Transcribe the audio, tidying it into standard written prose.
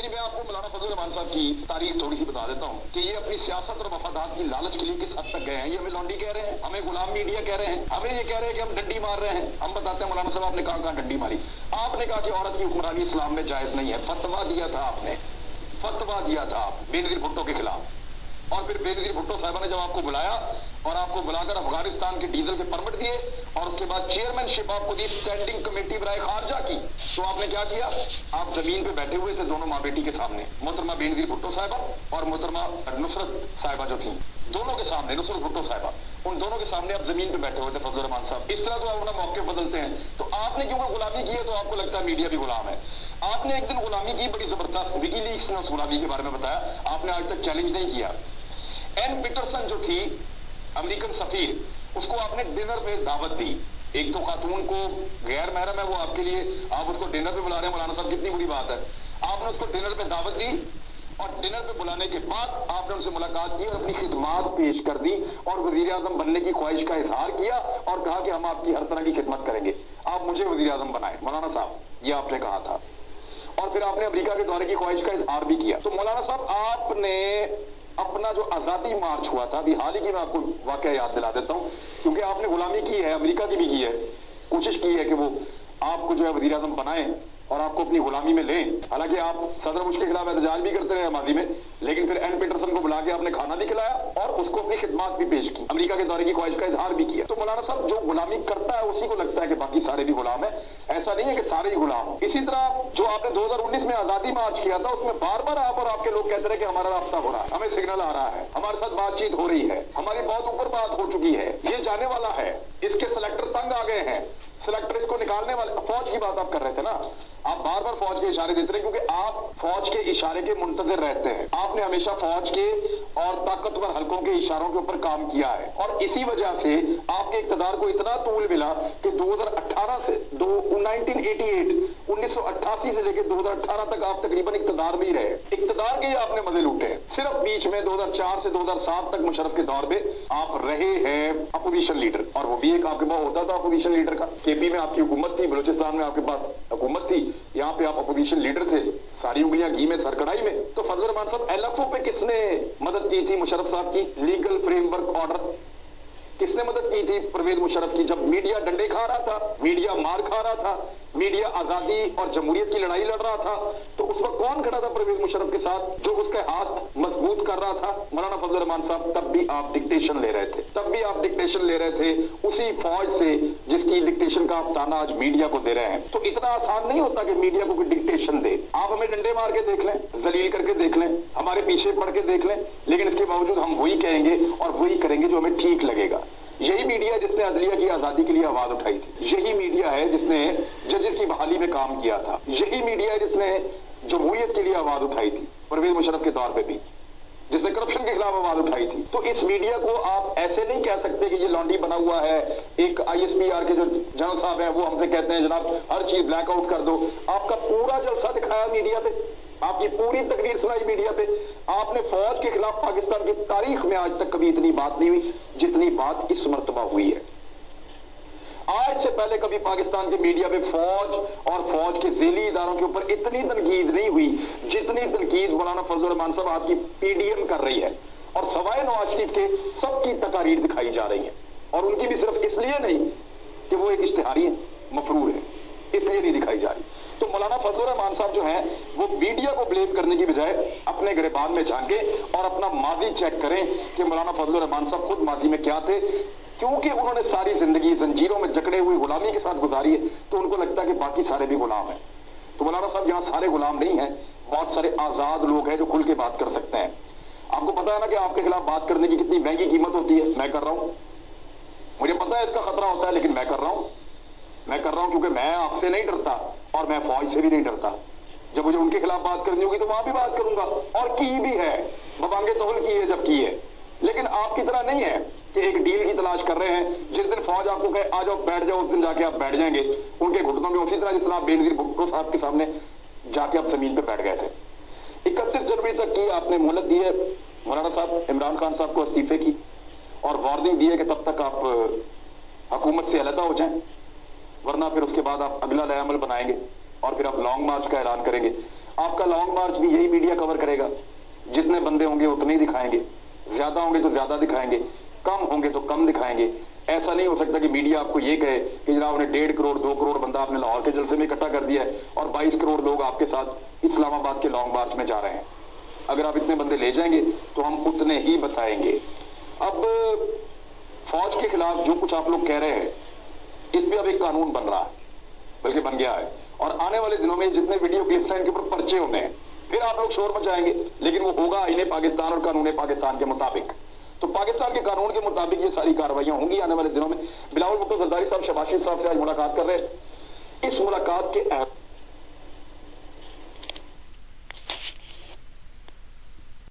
یعنی میں آپ کو مولانا فضل الرحمان صاحب کی تاریخ تھوڑی سی بتا دیتا ہوں کہ یہ اپنی سیاست اور مفادات کی لالچ کے لیے کس حد تک گئے ہیں. یہ ہمیں لانڈی کہہ رہے ہیں, ہمیں غلام میڈیا کہہ رہے ہیں, ہمیں یہ کہہ رہے ہیں کہ ہم ڈنڈی مار رہے ہیں. ہم بتاتے ہیں مولانا صاحب آپ نے کہاں ڈنڈی ماری. آپ نے کہا کہ عورت کی حکمرانی اسلام میں جائز نہیں ہے. فتوا دیا تھا آپ نے, فتوا دیا تھا آپ بے نظیر بھٹو کے خلاف. اور پھر بے نظیر بھٹو صاحبہ نے جب آپ کو بلایا اور آپ کو بلا کر افغانستان کے ڈیزل کے پرمٹ دیے اور اس کے بعد چیئرمین شپ آپ کو دی اسٹینڈنگ کمیٹی برائے خارجہ کی, تو آپ نے کیا کیا؟ آپ زمین پہ بیٹھے ہوئے تھے دونوں ماں بیٹی کے سامنے, محترمہ بے نظیر بھٹو صاحبہ اور محترمہ نصرت صاحبہ جو تھیں, دونوں کے سامنے, نصرت بھٹو صاحبہ, ان دونوں کے سامنے آپ زمین پہ بیٹھے ہوئے تھے فضل الرحمان صاحب. اس طرح تو آپ اپنا موقف بدلتے ہیں. تو آپ نے کیونکہ غلامی کی ہے تو آپ کو لگتا ہے میڈیا بھی غلام ہے. آپ نے ایک دن غلامی کی بڑی زبردست, وکی لیکس نے اس غلامی کے بارے میں بتایا, آپ نے آج تک چیلنج نہیں کیا. این پیٹرسن جو تھی امریکن سفیر, اس کو آپ نے ڈنر پہ دعوت دی. ایک تو خاتون کو غیر محرم ہے وہ آپ کے لیے, آپ اس کو ڈنر پہ بلا رہے ہیں مولانا صاحب, کتنی بڑی بات ہے. آپ نے اس کو ڈنر پہ دعوت دی اور ڈنر پہ بلانے کے بعد آپ نے ان سے ملاقات کی اور اپنی خدمات پیش کر دی اور وزیر اعظم بننے کی خواہش کا اظہار کیا اور کہا کہ ہم آپ کی ہر طرح کی خدمت کریں گے, آپ مجھے وزیر اعظم بنائیں مولانا صاحب, یہ آپ نے کہا تھا. اور پھر آپ نے امریکہ کے دورے کی خواہش کا اظہار بھی کیا. تو مولانا صاحب آپ نے اپنا جو آزادی مارچ ہوا تھا, ابھی حال ہی کی میں آپ کو واقعہ یاد دلا دیتا ہوں کیونکہ آپ نے غلامی کی ہے, امریکہ کی بھی کی ہے, کوشش کی ہے کہ وہ آپ کو جو ہے وزیر اعظم بنائیں اور آپ کو اپنی غلامی میں لیں. حالانکہ آپ صدر بش کے خلاف احتجاج بھی کرتے رہے ماضی میں, لیکن پھر این پیٹرسن کو بلا کے آپ نے کھانا بھی کھلایا اور اس کو اپنی خدمات بھی پیش کی, امریکہ کے دورے کی خواہش کا اظہار بھی کیا. تو مولانا صاحب جو غلامی کرتا ہے اسی کو لگتا ہے کہ باقی سارے بھی غلام ہیں. ایسا نہیں ہے کہ سارے ہی غلام ہوں. اسی طرح جو آپ نے 2019 میں آزادی مارچ کیا تھا, اس میں بار بار آپ اور آپ کے لوگ کہتے رہے کہ ہمارا رابطہ ہو رہا ہے, ہمیں سگنل آ رہا ہے, ہمارے ساتھ بات چیت ہو رہی ہے, ہماری بہت اوپر بات ہو چکی ہے, یہ جانے والا ہے, اس کے سلیکٹر تنگ آ گئے ہیں, سلیکٹر اس کو نکالنے والے. فوج کی بات آپ کر رہے تھے نا, آپ بار بار فوج کے اشارے دیتے رہے کیونکہ آپ فوج کے اشارے کے منتظر رہتے ہیں. آپ نے ہمیشہ فوج کے اور طاقتور حلقوں کے اشاروں کے اوپر کام کیا ہے اور اسی وجہ سے آپ کے اقتدار کو اتنا طول ملا کہ 2018 سے 1988 سے لے کے 2018 تک آپ تقریباً اقتدار میں ہی رہے. اقتدار کے ہی آپ نے مزے لوٹے ہیں. صرف بیچ میں 2004 سے 2007 تک مشرف کے دور میں آپ رہے ہیں اپوزیشن لیڈر, اور وہ بھی ایک آپ کے پاس ہوتا تھا اپوزیشن لیڈر کا. کے پی میں آپ کی حکومت تھی, بلوچستان میں آپ کے پاس حکومت تھی, یہاں پہ آپ اپوزیشن لیڈر تھے, ساری انگلیاں گھی میں سر کڑھائی میں. تو فضل الرحمان صاحب ایل ایف او پہ کس نے مدد کی تھی مشرف صاحب کی؟ لیگل فریم ورک آرڈر کس نے مدد کی تھی پرویز مشرف کی؟ جب میڈیا ڈنڈے کھا رہا تھا, میڈیا مار کھا رہا تھا, میڈیا آزادی اور جمہوریت کی لڑائی لڑ رہا تھا, تو اس وقت کون کھڑا تھا پرویز مشرف کے ساتھ جو اس کے ہاتھ مضبوط کر رہا تھا؟ مولانا فضل الرحمان صاحب. تب بھی آپ ڈکٹیشن لے رہے تھے, تب بھی آپ ڈکٹیشن لے رہے تھے اسی فوج سے جس کی ڈکٹیشن کا آپ تانا آج میڈیا کو دے رہے ہیں. تو اتنا آسان نہیں ہوتا کہ میڈیا کو کوئی ڈکٹیشن دے. آپ ہمیں ڈنڈے مار کے دیکھ لیں, ذلیل کر کے دیکھ لیں, ہمارے پیچھے پڑ کے دیکھ لیں, لیکن اس کے باوجود ہم وہی کہیں گے اور وہی کریں گے جو ہمیں ٹھیک لگے گا. یہی میڈیا جس نے عدلیہ کی آزادی کے لیے آواز اٹھائی تھی, یہی میڈیا ہے جس نے ججز کی بحالی میں کام کیا تھا, یہی میڈیا ہے جس نے جمہوریت کے لیے آواز اٹھائی تھی پرویز مشرف کے دور پہ بھی, جس نے کرپشن کے خلاف آواز اٹھائی تھی. تو اس میڈیا کو آپ ایسے نہیں کہہ سکتے کہ یہ لانڈی بنا ہوا ہے. ایک آئی ایس پی آر کے جو جنرل صاحب ہیں وہ ہم سے کہتے ہیں جناب ہر چیز بلیک آؤٹ کر دو. آپ کا پورا جلسہ دکھایا میڈیا پہ, آپ کی پوری تقریر سنائی میڈیا پہ. آپ نے فوج کے خلاف پاکستان کی تاریخ میں آج تک کبھی اتنی بات نہیں ہوئی جتنی بات اس مرتبہ ہوئی ہے. آج سے پہلے کبھی پاکستان کے میڈیا پہ فوج اور فوج کے ذیلی اداروں کے اوپر اتنی تنقید نہیں ہوئی جتنی تنقید مولانا فضل الرحمان صاحب آپ کی پی ڈی ایم کر رہی ہے. اور سوائے نواز شریف کے سب کی تقاریر دکھائی جا رہی ہیں, اور ان کی بھی صرف اس لیے نہیں کہ وہ ایک اشتہاری ہے, مفرور ہے, اس لیے نہیں دکھائی جا رہی. تو مولانا فضل الرحمان صاحب جو ہیں وہ میڈیا کو بلیم کرنے کی بجائے اپنے گریبان میں جھانکیں اور اپنا ماضی چیک کریں کہ مولانا فضل الرحمان صاحب خود ماضی میں کیا تھے. کیونکہ انہوں نے ساری زندگی زنجیروں میں جکڑے ہوئے غلامی کے ساتھ گزاری ہے تو ان کو لگتا ہے کہ باقی سارے بھی غلام ہیں. تو مولانا صاحب یہاں سارے غلام نہیں ہیں, بہت سارے آزاد لوگ ہیں جو کھل کے بات کر سکتے ہیں. آپ کو پتا ہے نا کہ آپ کے خلاف بات کرنے کی کتنی مہنگی قیمت ہوتی ہے. میں کر رہا ہوں, مجھے پتا ہے اس کا خطرہ ہوتا ہے, لیکن میں کر رہا ہوں. میں کر رہا ہوں کیونکہ میں آپ سے نہیں ڈرتا اور میں فوج سے بھی نہیں ڈرتا. جب مجھے ان کے خلاف بات کرنی ہوگی تو وہاں بھی بات کروں گا, اور کی بھی ہے, ببانگے توہل کی ہے جب کی ہے. لیکن آپ کی طرح نہیں ہے کہ ایک ڈیل کی تلاش کر رہے ہیں, جس دن فوج آپ کو کہے آ جاؤ بیٹھ جاؤ اس دن جا کے آپ بیٹھ جائیں گے ان کے گھٹنوں میں, اسی طرح جس طرح آپ بے نظیر بھٹو صاحب کے سامنے جا کے آپ زمین پہ بیٹھ گئے تھے. 31 جنوری تک کی آپ نے مہلت دی ہے مولانا صاحب عمران خان صاحب کو استعفے کی, اور وارننگ دی ہے کہ تب تک آپ حکومت سے علیحدہ ہو جائیں, ورنہ پھر اس کے بعد آپ اگلا نیا عمل بنائیں گے اور پھر آپ لانگ مارچ کا اعلان کریں گے. آپ کا لانگ مارچ بھی یہی میڈیا کور کرے گا. جتنے بندے ہوں گے اتنے ہی دکھائیں گے, زیادہ ہوں گے تو زیادہ دکھائیں گے, کم ہوں گے تو کم دکھائیں گے. ایسا نہیں ہو سکتا کہ میڈیا آپ کو یہ کہے کہ جناب نے 1.5 کروڑ 2 کروڑ بندہ آپ نے لاہور کے جلسے میں اکٹھا کر دیا ہے اور 22 کروڑ لوگ آپ کے ساتھ اسلام آباد کے لانگ مارچ میں جا رہے ہیں. اگر آپ اتنے بندے لے جائیں گے تو ہم اتنے ہی بتائیں گے. اب فوج کے خلاف جو کچھ آپ لوگ کہہ رہے ہیں اس پہ اب ایک قانون بن رہا ہے, بلکہ بن گیا ہے, اور آنے والے دنوں میں جتنے ویڈیو کلپس ہیں ان کے اوپر پرچے ہونے ہیں. پھر آپ لوگ شور مچائیں گے, لیکن وہ ہوگا آئین پاکستان اور قانون پاکستان کے مطابق. تو پاکستان کے قانون کے مطابق یہ ساری کارروائیاں ہوں گی آنے والے دنوں میں. بلاول بھٹو زرداری صاحب شباشی صاحب سے آج ملاقات کر رہے ہیں. اس ملاقات کے